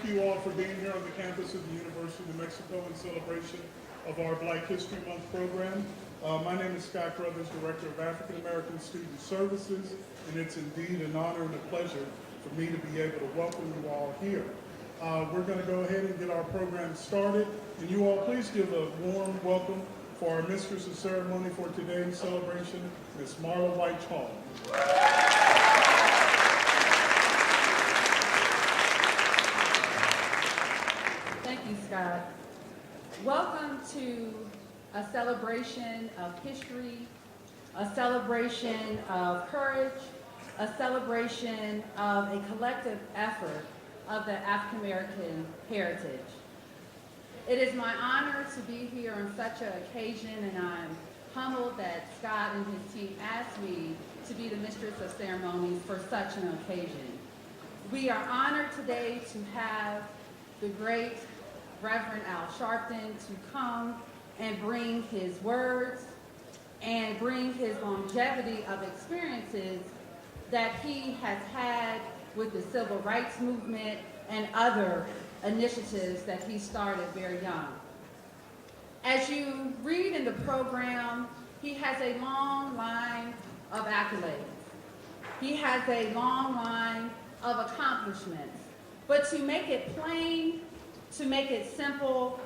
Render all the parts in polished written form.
thank you all for being here on the campus of the University of New Mexico in celebration of our Black History Month program. My name is Scott Brothers, Director of African American Student Services, and it's indeed an honor and a pleasure for me to be able to welcome you all here. We're going to go ahead and get our program started, and you all please give a warm welcome for our Mistress of Ceremony for today's celebration, Miss Marla White Hall. Thank you, Scott. Welcome to a celebration of history, a celebration of courage, a celebration of a collective effort of the African American heritage. It is my honor to be here on such an occasion, and I'm humbled that Scott and his team asked me to be the Mistress of Ceremonies for such an occasion. We are honored today to have the great Reverend Al Sharpton to come and bring his words and bring his longevity of experiences that he has had with the civil rights movement and other initiatives that he started very young. As you read in the program, he has a long line of accolades. He has a long line of accomplishments. But to make it plain, to make it simple,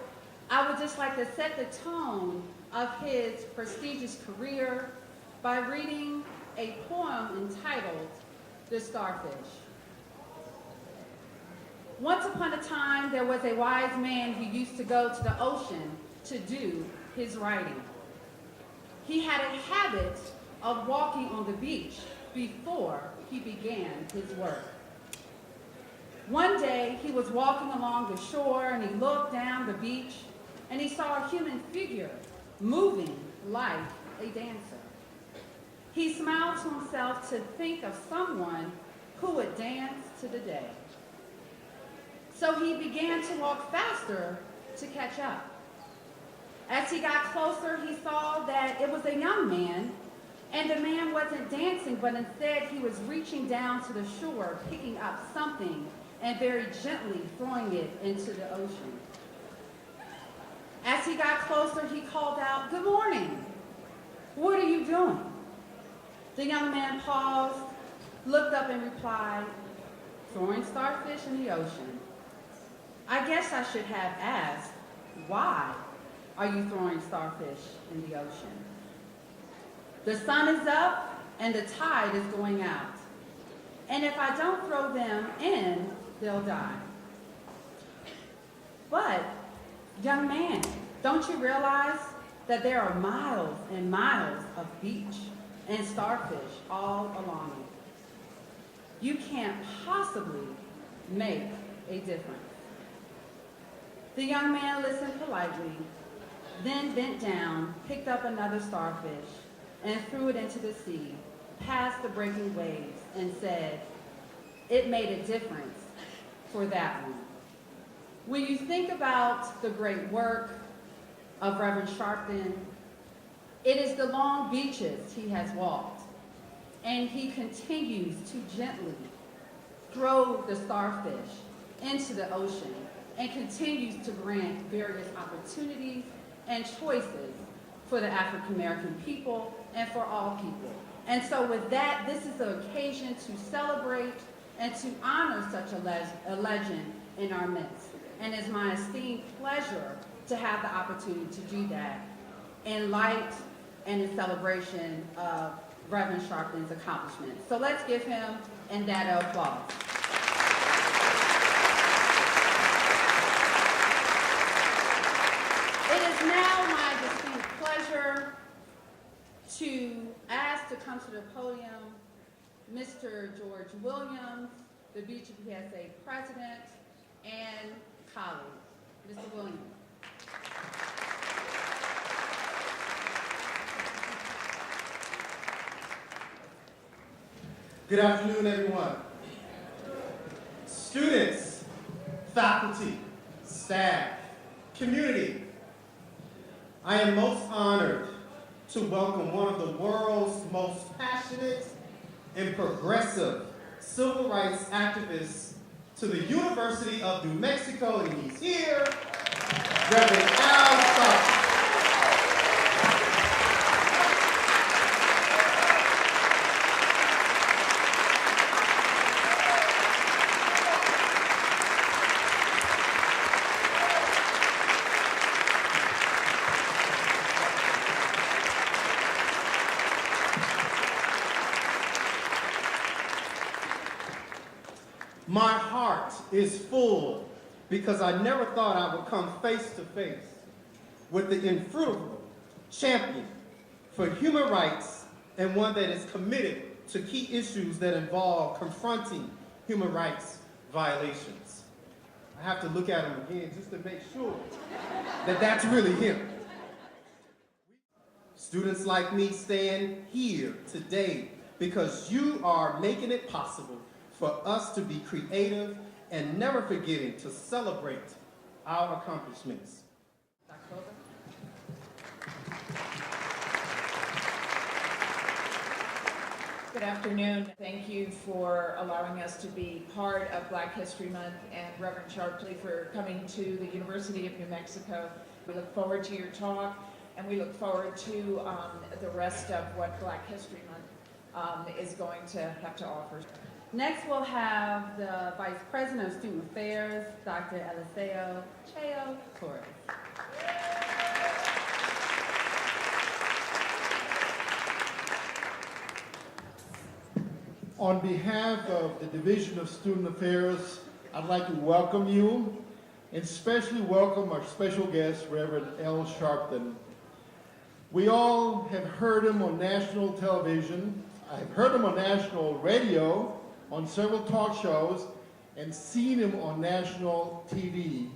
I would just like to set the tone of his prestigious career by reading a poem entitled "The Starfish." Once upon a time, there was a wise man who used to go to the ocean to do his writing. He had a habit of walking on the beach before he began his work. One day, he was walking along the shore and he looked down the beach and he saw a human figure moving like a dancer. He smiled to himself to think of someone who would dance to the day. So he began to walk faster to catch up. As he got closer, he saw that it was a young man, and the man wasn't dancing, but instead he was reaching down to the shore, picking up something, and very gently throwing it into the ocean. As he got closer, he called out, "Good morning. What are you doing?" The young man paused, looked up and replied, "Throwing starfish in the ocean." I guess I should have asked, why are you throwing starfish in the ocean? The sun is up and the tide is going out. And if I don't throw them in, they'll die. But, young man, don't you realize that there are miles and miles of beach and starfish all along it? You can't possibly make a difference. The young man listened politely, then bent down, picked up another starfish, and threw it into the sea, past the breaking waves, and said, "It made a difference for that one." When you think about the great work of Reverend Sharpton, it is the long beaches he has walked, and he continues to gently throw the starfish into the ocean and continues to grant various opportunities and choices for the African American people and for all people. And so with that, this is the occasion to celebrate and to honor such a legend in our midst. And it's my esteemed pleasure to have the opportunity to do that in light and in celebration of Reverend Sharpton's accomplishments. So let's give him and that applause. It is now my distinct pleasure to ask to come to the podium Mr. George Williams, the BGPSA president and colleague. Mr. Williams. Good afternoon, everyone. Students, faculty, staff, community, I am most honored to welcome one of the world's most passionate and progressive civil rights activists to the University of New Mexico, and he's here, Reverend Al Sharpton. My heart is full because I never thought I would come face to face with the infruitable champion for human rights and one that is committed to key issues that involve confronting human rights violations. I have to look at him again just to make sure that that's really him. Students like me stand here today because you are making it possible for us to be creative and never forgetting to celebrate our accomplishments. Good afternoon. Thank you for allowing us to be part of Black History Month, and Reverend Sharpton Lee for coming to the University of New Mexico. We look forward to your talk, and we look forward to the rest of what Black History Month is going to have to offer. Next, we'll have the Vice President of Student Affairs, Dr. Eliseo Cheo Torres. On behalf of the Division of Student Affairs, I'd like to welcome you and especially welcome our special guest, Reverend L. Sharpton. We all have heard him on national television. I've heard him on national radio, on several talk shows, and seen him on national TV.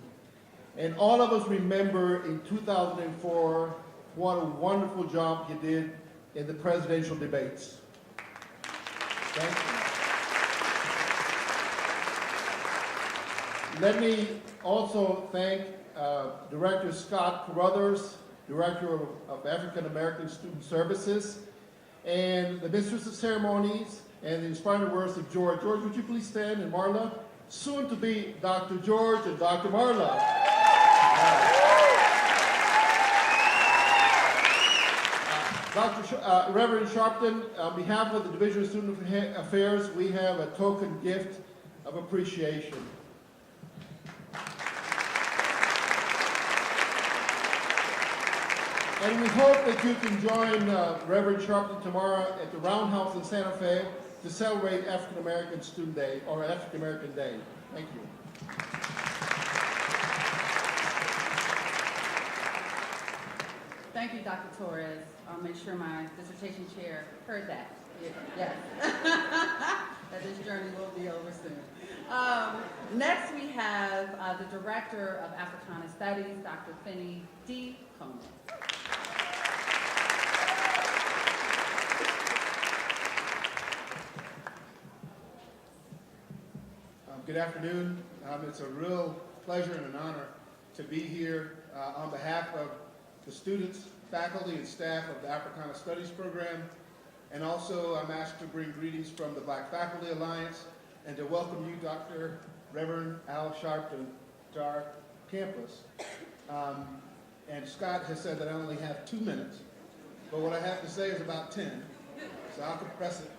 And all of us remember in 2004 what a wonderful job he did in the presidential debates. Thank you. Let me also thank Director Scott Carruthers, Director of African American Student Services, and the Mistress of Ceremonies, and the inspiring words of George. George, would you please stand, and Marla? Soon to be Dr. George and Dr. Marla. Reverend Sharpton, on behalf of the Division of Student Affairs, we have a token gift of appreciation. And we hope that you can join Reverend Sharpton tomorrow at the Roundhouse in Santa Fe to celebrate African American Student Day, or African American Day. Thank you. Thank you, Dr. Torres. I'll make sure my dissertation chair heard that. Yes. That this journey will be over soon. Next, we have the Director of Africana Studies, Dr. Finney D. Coleman. Good afternoon. It's a real pleasure and an honor to be here on behalf of the students, faculty, and staff of the Africana Studies program. And also I'm asked to bring greetings from the Black Faculty Alliance and to welcome you, Dr. Reverend Al Sharpton, to our campus. And Scott has said that I only have 2 minutes, but what I have to say is about 10, so I'll compress it.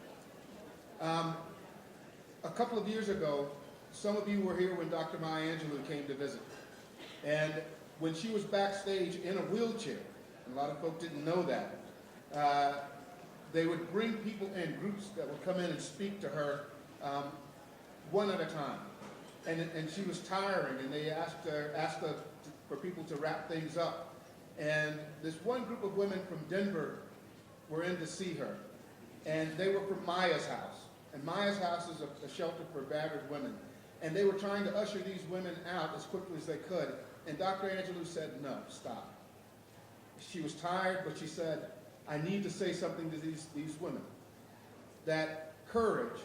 A couple of years ago, some of you were here when Dr. Maya Angelou came to visit. And when she was backstage in a wheelchair, and a lot of folks didn't know that, they would bring people in, groups that would come in and speak to her one at a time. And she was tiring, and they asked her for people to wrap things up. And this one group of women from Denver were in to see her. And they were from Maya's house. And Maya's house is a shelter for battered women. And they were trying to usher these women out as quickly as they could. And Dr. Angelou said, no, stop. She was tired, but she said, I need to say something to these women. That courage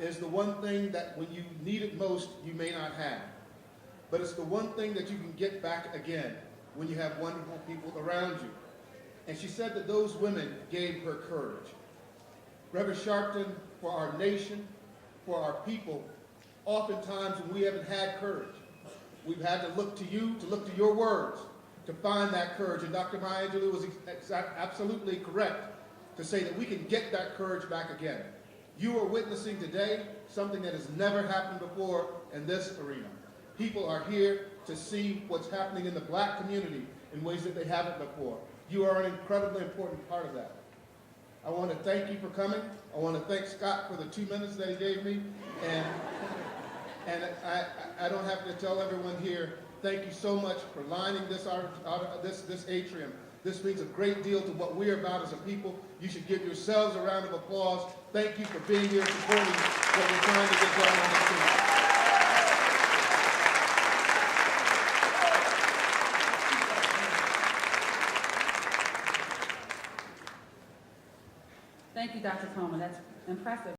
is the one thing that when you need it most, you may not have. But it's the one thing that you can get back again when you have wonderful people around you. And she said that those women gave her courage. Reverend Sharpton, for our nation, for our people, oftentimes when we haven't had courage. We've had to look to you, to look to your words, to find that courage. And Dr. Maya Angelou was absolutely correct to say that we can get that courage back again. You are witnessing today something that has never happened before in this arena. People are here to see what's happening in the black community in ways that they haven't before. You are an incredibly important part of that. I want to thank you for coming. I want to thank Scott for the 2 minutes that he gave me. And I don't have to tell everyone here, thank you so much for lining this atrium. This means a great deal to what we're about as a people. You should give yourselves a round of applause. Thank you for being here supporting what we're trying to get done on this team. Thank you, Dr. Coleman. That's impressive.